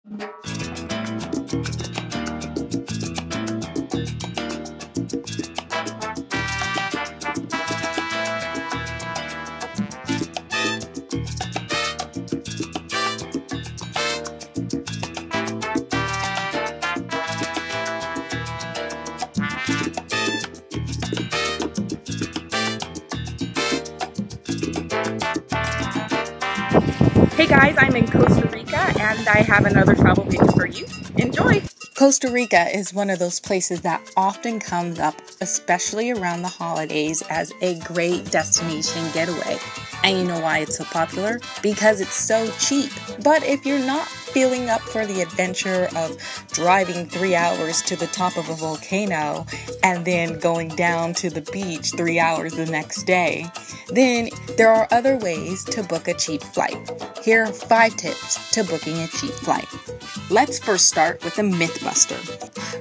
Hey guys, I'm in Costa Rica and I have another travel video for you. Enjoy! Costa Rica is one of those places that often comes up, especially around the holidays, as a great destination getaway. And you know why it's so popular? Because it's so cheap. But if you're not feeling up for the adventure of driving 3 hours to the top of a volcano and then going down to the beach 3 hours the next day, then there are other ways to book a cheap flight. Here are 5 tips to booking a cheap flight. Let's first start with a myth buster.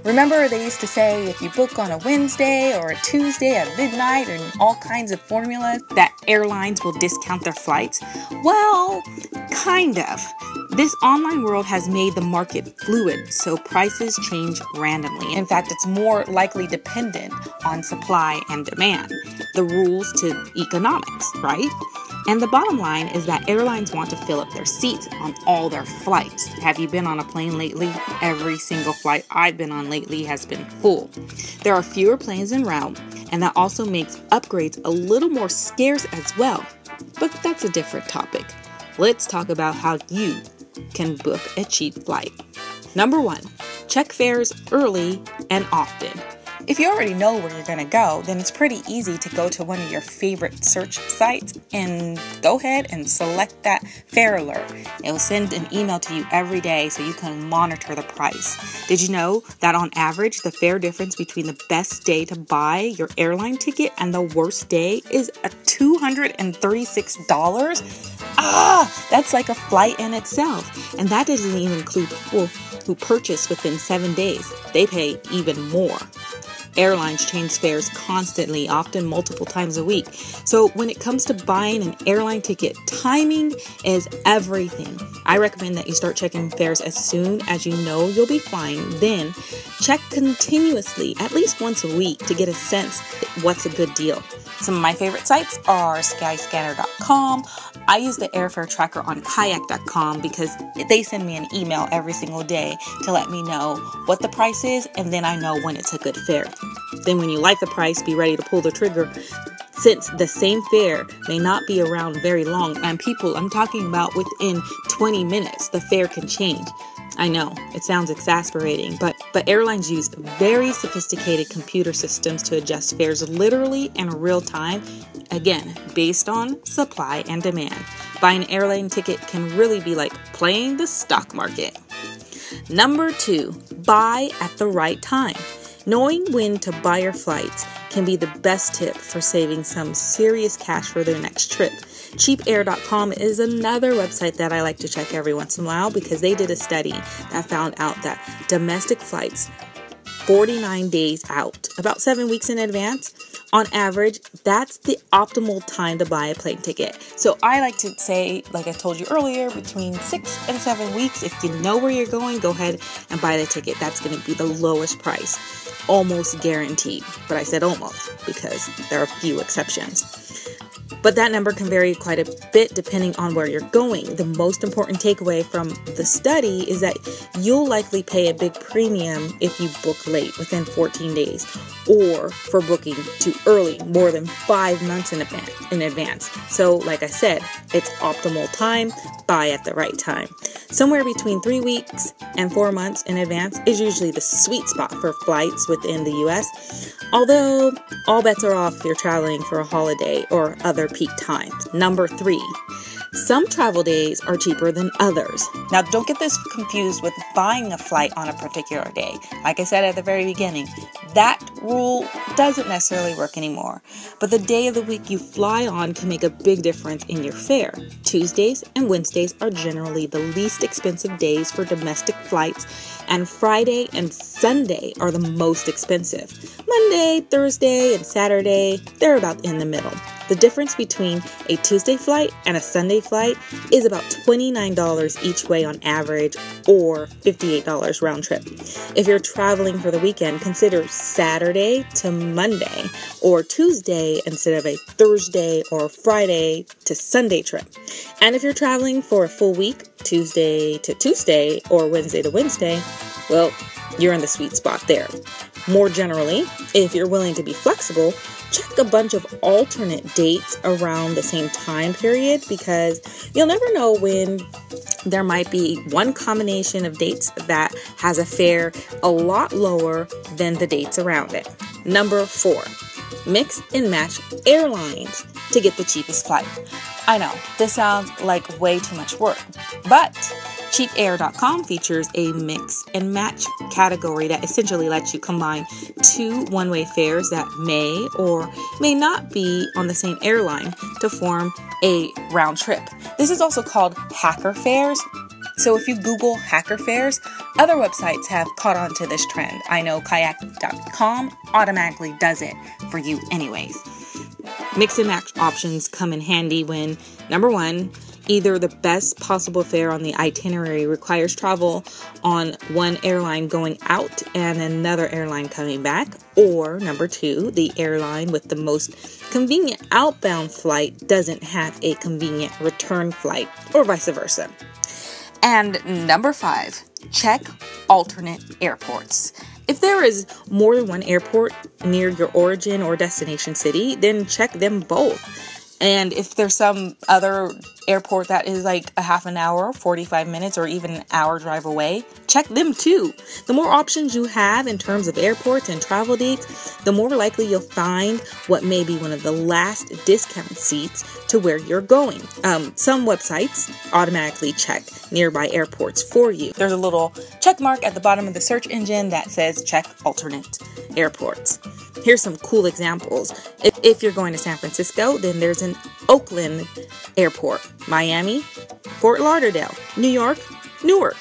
Remember they used to say if you book on a Wednesday or a Tuesday at midnight and all kinds of formulas that airlines will discount their flights? Well, kind of. This online world has made the market fluid, so prices change randomly. In fact, it's more likely dependent on supply and demand, the rules to economics, right? And the bottom line is that airlines want to fill up their seats on all their flights. Have you been on a plane lately? Every single flight I've been on lately has been full. There are fewer planes en route, and that also makes upgrades a little more scarce as well. But that's a different topic. Let's talk about how you can book a cheap flight. Number 1, check fares early and often. If you already know where you're going to go, then it's pretty easy to go to one of your favorite search sites and go ahead and select that fare alert. It will send an email to you every day so you can monitor the price. Did you know that on average, the fare difference between the best day to buy your airline ticket and the worst day is $236? That's like a flight in itself. And that doesn't even include people who purchase within 7 days. They pay even more. Airlines change fares constantly, often multiple times a week. So when it comes to buying an airline ticket, timing is everything. I recommend that you start checking fares as soon as you know you'll be flying. Then check continuously, at least once a week, to get a sense of what's a good deal. Some of my favorite sites are skyscanner.com. I use the airfare tracker on kayak.com because they send me an email every single day to let me know what the price is, and then I know when it's a good fare. Then when you like the price, be ready to pull the trigger, since the same fare may not be around very long, and people, I'm talking about within 20 minutes, the fare can change. I know, it sounds exasperating, but airlines use very sophisticated computer systems to adjust fares literally in real time, again, based on supply and demand. Buying an airline ticket can really be like playing the stock market. Number 2, buy at the right time. Knowing when to buy your flights can be the best tip for saving some serious cash for their next trip. Cheapair.com is another website that I like to check every once in a while because they did a study that found out that domestic flights 49 days out, about 7 weeks in advance, on average, that's the optimal time to buy a plane ticket. So I like to say, like I told you earlier, between 6 and 7 weeks, if you know where you're going, go ahead and buy the ticket. That's going to be the lowest price, almost guaranteed. But I said almost because there are a few exceptions. But that number can vary quite a bit depending on where you're going. The most important takeaway from the study is that you'll likely pay a big premium if you book late, within 14 days, or for booking too early, more than 5 months in advance. So like I said, it's optimal time, buy at the right time. Somewhere between 3 weeks and 4 months in advance is usually the sweet spot for flights within the US, although all bets are off if you're traveling for a holiday or other peak times. Number 3, some travel days are cheaper than others. Now, don't get this confused with buying a flight on a particular day. Like I said at the very beginning, that rule doesn't necessarily work anymore. But the day of the week you fly on can make a big difference in your fare. Tuesdays and Wednesdays are generally the least expensive days for domestic flights, and Friday and Sunday are the most expensive. Monday, Thursday, and Saturday, they're about in the middle. The difference between a Tuesday flight and a Sunday flight is about $29 each way on average, or $58 round trip. If you're traveling for the weekend, consider Saturday to Monday, or Tuesday instead of a Thursday or Friday to Sunday trip. And if you're traveling for a full week, Tuesday to Tuesday or Wednesday to Wednesday, well, you're in the sweet spot there. More generally, if you're willing to be flexible, check a bunch of alternate dates around the same time period, because you'll never know when there might be one combination of dates that has a fare a lot lower than the dates around it. Number 4, mix and match airlines to get the cheapest flight. I know, this sounds like way too much work, but cheapair.com features a mix and match category that essentially lets you combine 2 one-way fares that may or may not be on the same airline to form a round trip. This is also called hacker fares. So if you Google hacker fares, other websites have caught on to this trend. I know kayak.com automatically does it for you anyways. Mix and match options come in handy when, number 1, either the best possible fare on the itinerary requires travel on one airline going out and another airline coming back, or number 2, the airline with the most convenient outbound flight doesn't have a convenient return flight, or vice versa. And number 5, check alternate airports. If there is more than one airport near your origin or destination city, then check them both. And if there's some other airport that is like a half an hour, 45 minutes, or even an hour drive away, check them too. The more options you have in terms of airports and travel dates, the more likely you'll find what may be one of the last discount seats to where you're going. Some websites automatically check nearby airports for you. There's a little check mark at the bottom of the search engine that says check alternate airports. Here's some cool examples. If you're going to San Francisco, then there's an Oakland airport, Miami, Fort Lauderdale, New York, Newark.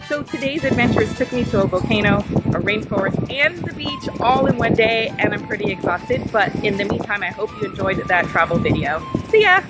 So today's adventures took me to a volcano, a rainforest, and the beach all in one day, and I'm pretty exhausted. But in the meantime, I hope you enjoyed that travel video. See ya!